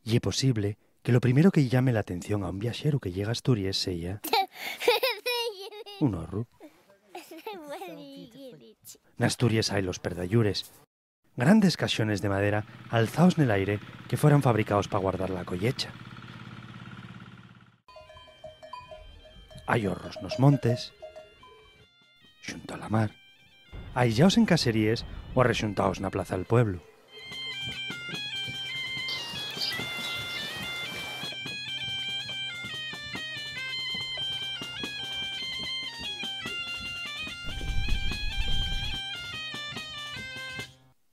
Y é posible que lo primero que llame la atención a un viaxero que llega a Asturias sella un horro. Na Asturias hai los perdallures, grandes caixones de madera alzaos nel aire que fueran fabricados para guardar la collecha. Hai horros nos montes, xunto a la mar, aillaos en caseríes ou arrexuntaos na plaza del pueblo.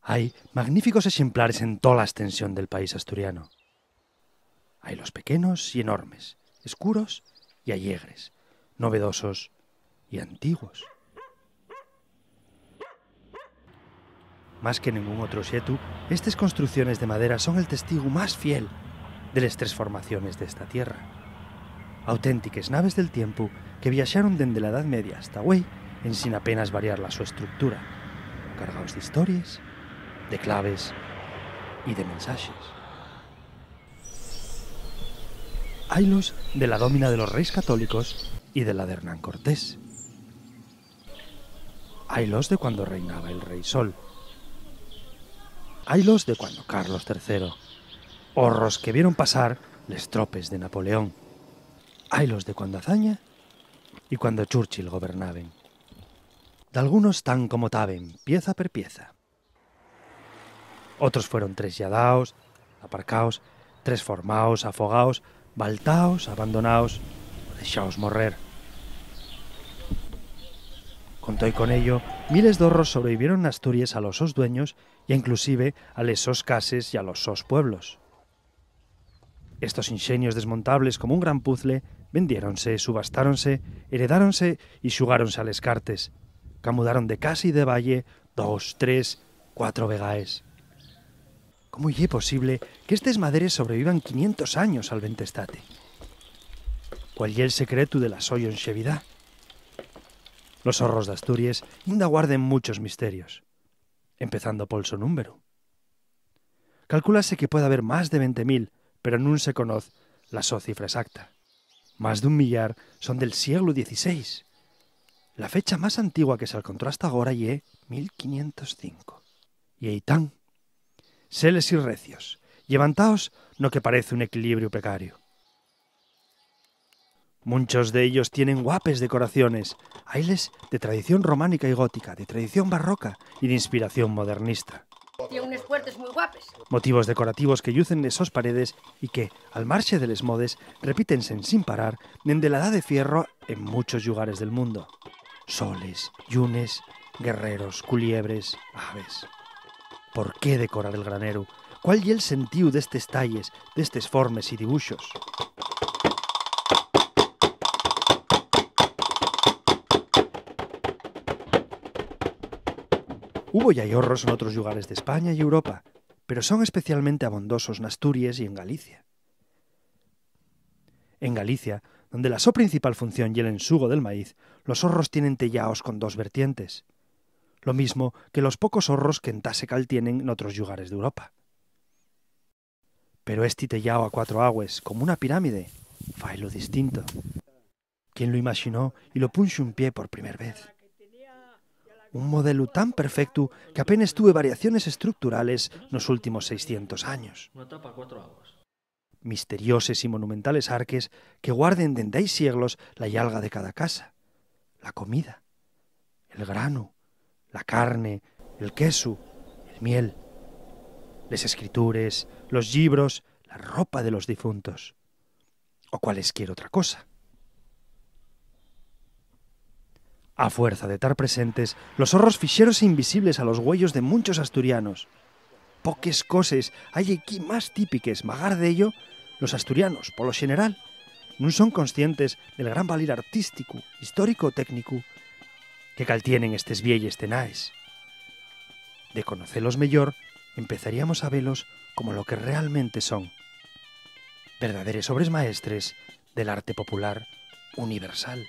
Hay magníficos ejemplares en toda la extensión del país asturiano. Hay los pequeños y enormes, escuros y allegres, novedosos y antiguos. Más que ningún otro xetu, estas construcciones de madera son el testigo más fiel de las tres formaciones de esta tierra. Auténticas naves del tiempo que viajaron desde la Edad Media hasta hoy en sin apenas variar la su estructura, cargados de historias, de claves y de mensajes. Haylos de la dómina de los reyes católicos y de la de Hernán Cortés. Haylos de cuando reinaba el rey Sol. Haylos de cuando Carlos III. Horros que vieron pasar les tropes de Napoleón. Haylos de cuando Azaña y cuando Churchill gobernaban. De algunos tan como taben, pieza per pieza. Otros fueron trasladados, aparcaos, transformados, afogaos, baltaos, abandonaos o deixaos morrer. Con todo y con ello, miles de horros sobrevivieron en Asturias a los sos dueños e inclusive a les sos cases y a los sos pueblos. Estos ingenios desmontables como un gran puzzle vendiéronse, subastáronse, heredáronse y xugáronse a les cartes. Camudaron de casa y de valle 2, 3, 4 vegaes. ¿Cómo é posible que estes maderes sobrevivan 500 años al ventestate? ¿Cuál é el secreto de la so longevidad? Los horros de Asturias inda guarden muchos misterios, empezando por su número. Calcúlase que puede haber más de 20.000, pero nun se conoce la so cifra exacta. Más de 1 millar son del siglo XVI. La fecha más antigua que se encontró hasta ahora é 1505. Y aí tan, seles y recios, levantaos no que parece un equilibrio precario. Muchos de ellos tienen guapes decoraciones, hayles de tradición románica y gótica, de tradición barroca y de inspiración modernista. Tiene unes puertas muy guapes. Motivos decorativos que lucen en esos paredes y que, al marxe de les modes, repítense sin parar dende la edad de fierro en muchos lugares del mundo. Soles, yunes, guerreros, culiebres, aves. ¿Por qué decorar el granero? ¿Cuál é el sentiu destes talles, destes formes y dibuixos? Hubo y hay horros en otros lugares de España y Europa, pero son especialmente abundosos en Asturias y en Galicia. En Galicia, donde la so principal función y el ensugo del maíz, los horros tienen tellaos con 2 vertientes. Lo mismo que los pocos horros que en Tasecal tienen en otros lugares de Europa. Pero este tellao a 4 aguas, como una pirámide, fai lo distinto. ¿Quién lo imaginó y lo puso en pie por primera vez? Un modelo tan perfecto que apenas tuve variaciones estructurales los últimos 600 años. Una tapa a 4 aguas. Misterioses y monumentales arques que guarden dende hai siglos la yalga de cada casa, la comida, el grano, la carne, el queso, el miel, les escritures, los libros, la ropa de los difuntos, o cualesquier otra cosa. A fuerza de estar presentes, los horros fixéronse invisibles a los güellos de muchos asturianos. Poques cosas hay aquí más típiques, magar de ello, los asturianos, por lo general, non son conscientes del gran valir artístico, histórico o técnico que caltienen estes vielles tenaes. De conocelos mellor, empezaríamos a velos como lo que realmente son, verdaderes obres maestres del arte popular universal.